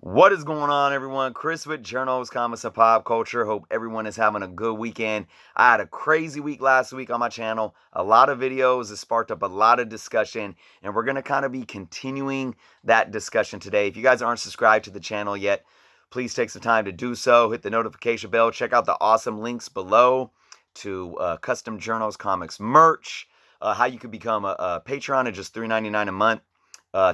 What is going on, everyone? Chris with Journals, Comics, and Pop Culture. Hope everyone is having a good weekend. I had a crazy week last week on my channel. A lot of videos. It sparked up a lot of discussion, and we're going to kind of be continuing that discussion today. If you guys aren't subscribed to the channel yet, please take some time to do so. Hit the notification bell. Check out the awesome links below to Custom Journals Comics merch, how you could become a Patreon at just $3.99 a month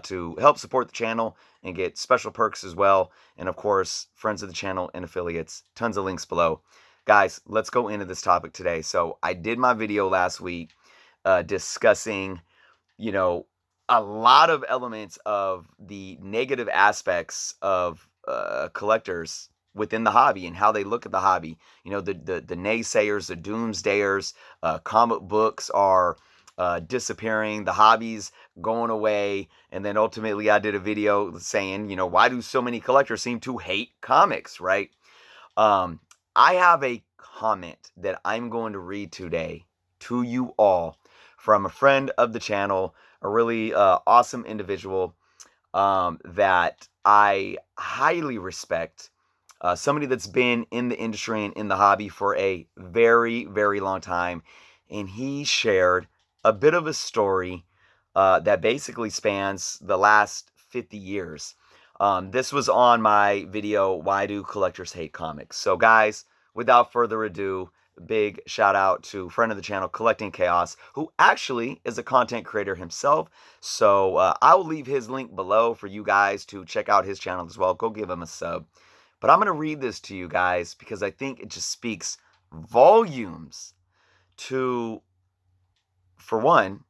to help support the channel and get special perks as well. And of course, friends of the channel and affiliates, tons of links below. Guys, let's go into this topic today. So I did my video last week discussing, a lot of elements of the negative aspects of collectors within the hobby and how they look at the hobby. The naysayers, the doomsdayers, comic books are disappearing, the hobby's going away, and then ultimately I did a video saying, why do so many collectors seem to hate comics, right? I have a comment that I'm going to read today to you all from a friend of the channel, a really awesome individual that I highly respect, somebody that's been in the industry and in the hobby for a very, very long time, and he shared a bit of a story that basically spans the last 50 years. This was on my video, Why Do Collectors Hate Comics? So guys, without further ado, big shout out to friend of the channel, Collecting Chaos, who actually is a content creator himself. So I will leave his link below for you guys to check out his channel as well. Go give him a sub. But I'm going to read this to you guys because I think it just speaks volumes to, for one,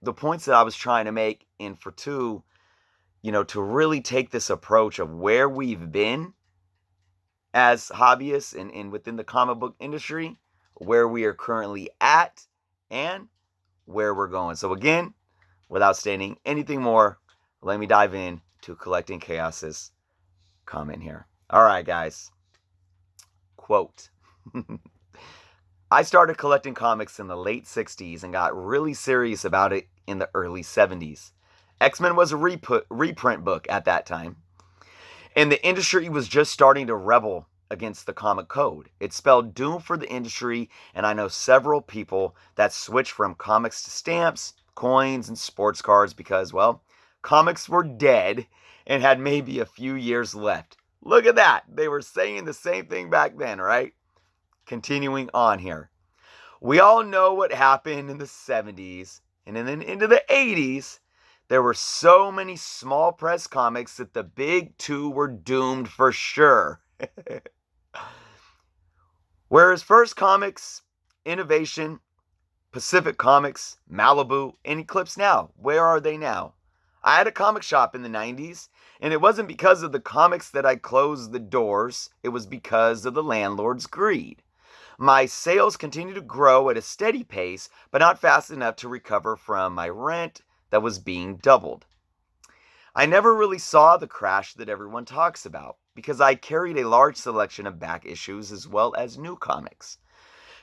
the points that I was trying to make, and for two, to really take this approach of where we've been as hobbyists and within the comic book industry, where we are currently at, and where we're going. So again, without stating anything more, let me dive in to Collecting Chaos's comment here. All right, guys. Quote. I started collecting comics in the late 60s and got really serious about it in the early 70s. X-Men was a reprint book at that time, and the industry was just starting to rebel against the comic code. It spelled doom for the industry, and I know several people that switched from comics to stamps, coins, and sports cards because, well, comics were dead and had maybe a few years left. Look at that. They were saying the same thing back then, right? Continuing on here. We all know what happened in the 70s, and then into the 80s, there were so many small press comics that the big two were doomed for sure. Whereas First Comics, Innovation, Pacific Comics, Malibu, and Eclipse Now, where are they now? I had a comic shop in the 90s, and it wasn't because of the comics that I closed the doors. It was because of the landlord's greed. My sales continue to grow at a steady pace, but not fast enough to recover from my rent that was being doubled. I never really saw the crash that everyone talks about because I carried a large selection of back issues as well as new comics.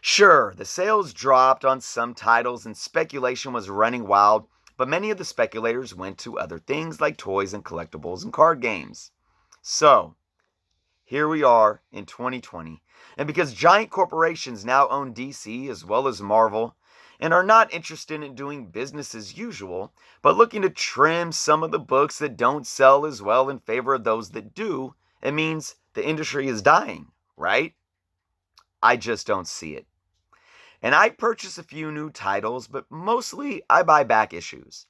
Sure, the sales dropped on some titles and speculation was running wild, but many of the speculators went to other things like toys and collectibles and card games. So, here we are in 2020, and because giant corporations now own DC as well as Marvel and are not interested in doing business as usual, but looking to trim some of the books that don't sell as well in favor of those that do, it means the industry is dying, right? I just don't see it. And I purchase a few new titles, but mostly I buy back issues.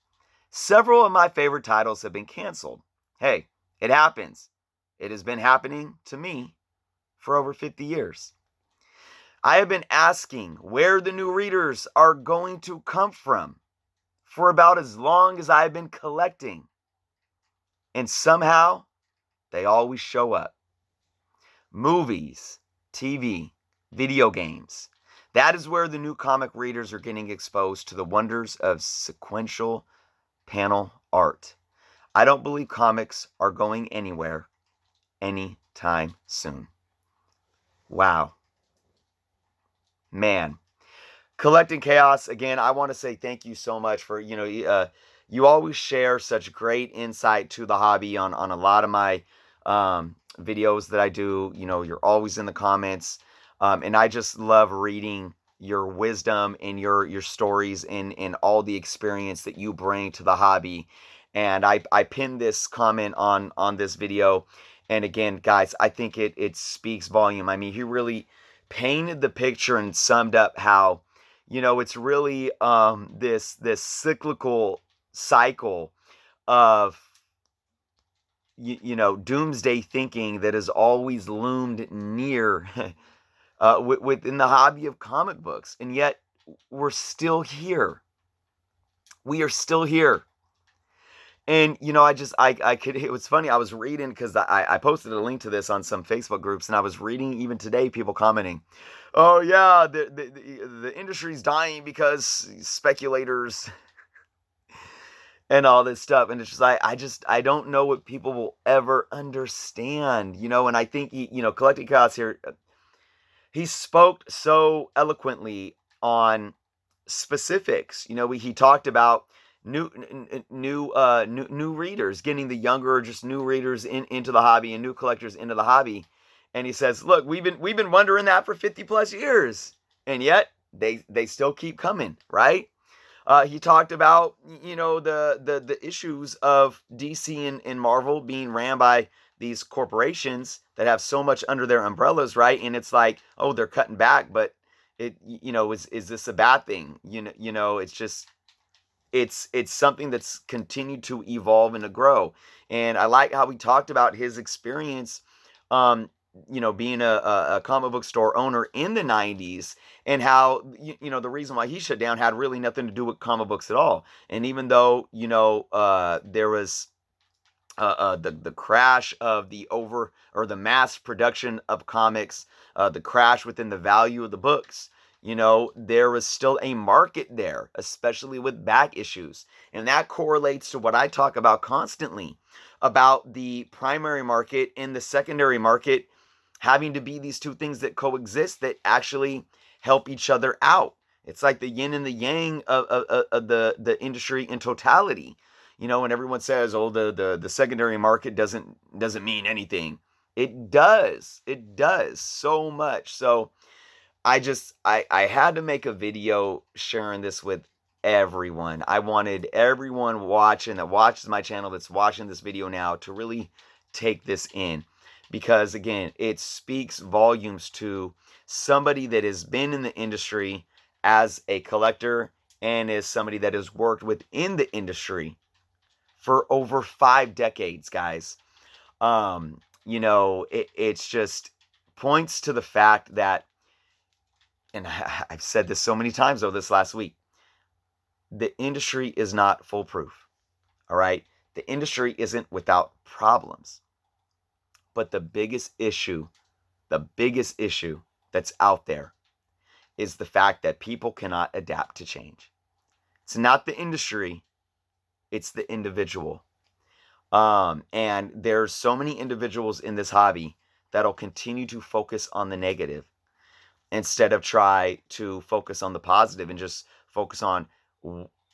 Several of my favorite titles have been canceled. Hey, it happens. It has been happening to me for over 50 years. I have been asking where the new readers are going to come from for about as long as I've been collecting. And somehow, they always show up. Movies, TV, video games. That is where the new comic readers are getting exposed to the wonders of sequential panel art. I don't believe comics are going anywhere anytime soon. Wow. Man. Collecting Chaos, again, I want to say thank you so much for, you always share such great insight to the hobby on a lot of my videos that I do. You're always in the comments. And I just love reading your wisdom and your stories and all the experience that you bring to the hobby. And I pinned this comment on this video. And again, guys, I think it speaks volume. I mean, he really painted the picture and summed up how, it's really this cyclical cycle of doomsday thinking that has always loomed near within the hobby of comic books, and yet we're still here. We are still here. And I could. It was funny. I was reading because I posted a link to this on some Facebook groups, and I was reading even today people commenting, "Oh yeah, the industry's dying because speculators and all this stuff." And it's just like I don't know what people will ever understand, And I think Collecting Chaos here, he spoke so eloquently on specifics. He talked about new readers, getting the younger, just new readers into the hobby and new collectors into the hobby. And he says, "Look, we've been wondering that for 50 plus years, and yet they still keep coming, right?" He talked about the issues of DC and Marvel being ran by these corporations that have so much under their umbrellas, right? And it's like, oh, they're cutting back, but is this a bad thing? It's just it's something that's continued to evolve and to grow. And I like how he talked about his experience, being a comic book store owner in the 90s, and how, the reason why he shut down had really nothing to do with comic books at all. And even though, there was the crash of the mass production of comics, the crash within the value of the books, there was still a market there, especially with back issues. And that correlates to what I talk about constantly about the primary market and the secondary market having to be these two things that coexist, that actually help each other out. It's like the yin and the yang of the industry in totality. When everyone says, "Oh, the secondary market doesn't mean anything," it does. It does so much. So I had to make a video sharing this with everyone. I wanted everyone that watches my channel, that's watching this video now, to really take this in, because again, it speaks volumes to somebody that has been in the industry as a collector, and is somebody that has worked within the industry for over 5 decades, guys. It's just points to the fact that, and I've said this so many times though this last week, the industry is not foolproof. All right? The industry isn't without problems. But the biggest issue that's out there is the fact that people cannot adapt to change. It's not the industry, it's the individual. And there's so many individuals in this hobby that'll continue to focus on the negative instead of try to focus on the positive and just focus on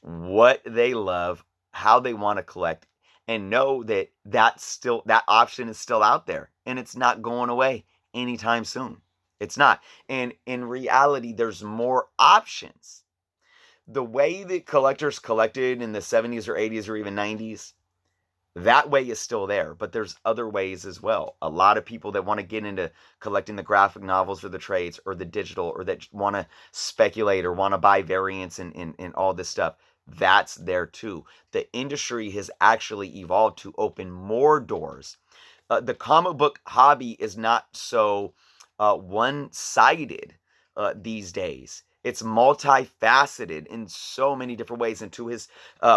what they love, how they want to collect, and know that that option is still out there, and it's not going away anytime soon. It's not. And in reality, there's more options. The way that collectors collected in the 70s or 80s or even 90s, that way is still there, but there's other ways as well. A lot of people that want to get into collecting the graphic novels or the trades or the digital, or that want to speculate or want to buy variants and all this stuff, that's there too. The industry has actually evolved to open more doors. The comic book hobby is not so one-sided these days. It's multifaceted in so many different ways. And to his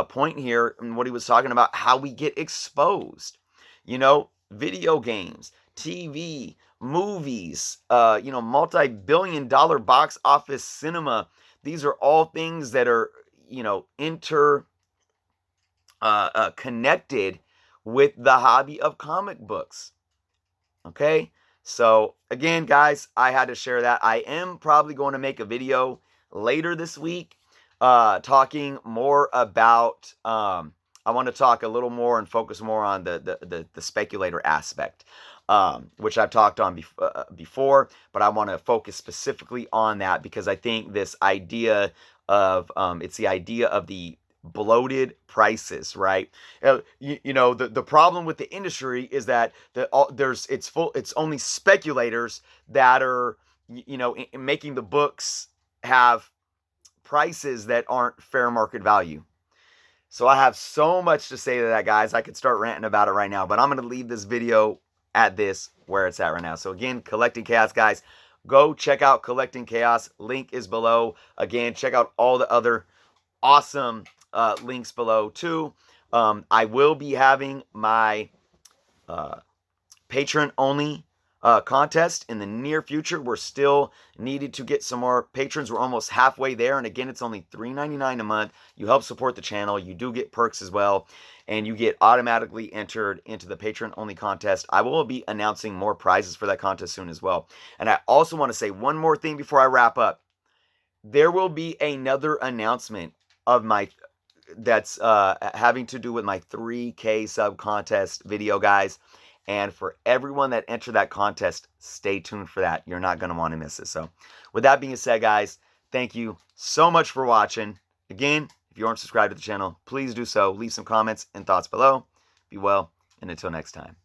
point here, and what he was talking about, how we get exposed, video games, TV, movies, multi-billion-dollar box office cinema. These are all things that are, connected with the hobby of comic books. Okay? So again, guys, I had to share that. I am probably going to make a video later this week talking more about I want to talk a little more and focus more on the speculator aspect, which I've talked on before, but I want to focus specifically on that because I think this idea of it's the idea of the bloated prices, right? The problem with the industry is that it's only speculators that are making the books have prices that aren't fair market value. So I have so much to say to that, guys. I could start ranting about it right now, but I'm going to leave this video at this where it's at right now. So again, Collecting Chaos, guys. Go check out Collecting Chaos. Link is below. Again, check out all the other awesome links below too. I will be having my patron only contest in the near future. We're still needed to get some more patrons. We're almost halfway there, and again, it's only $3.99 a month. You help support the channel. You do get perks as well, and you get automatically entered into the patron only contest. I will be announcing more prizes for that contest soon as well. And I also want to say one more thing before I wrap up. There will be another announcement of my that's having to do with my 3K sub contest video, guys. And for everyone that entered that contest, stay tuned for that. You're not going to want to miss it. So with that being said, guys, thank you so much for watching. Again, if you aren't subscribed to the channel, please do so. Leave some comments and thoughts below. Be well, and until next time.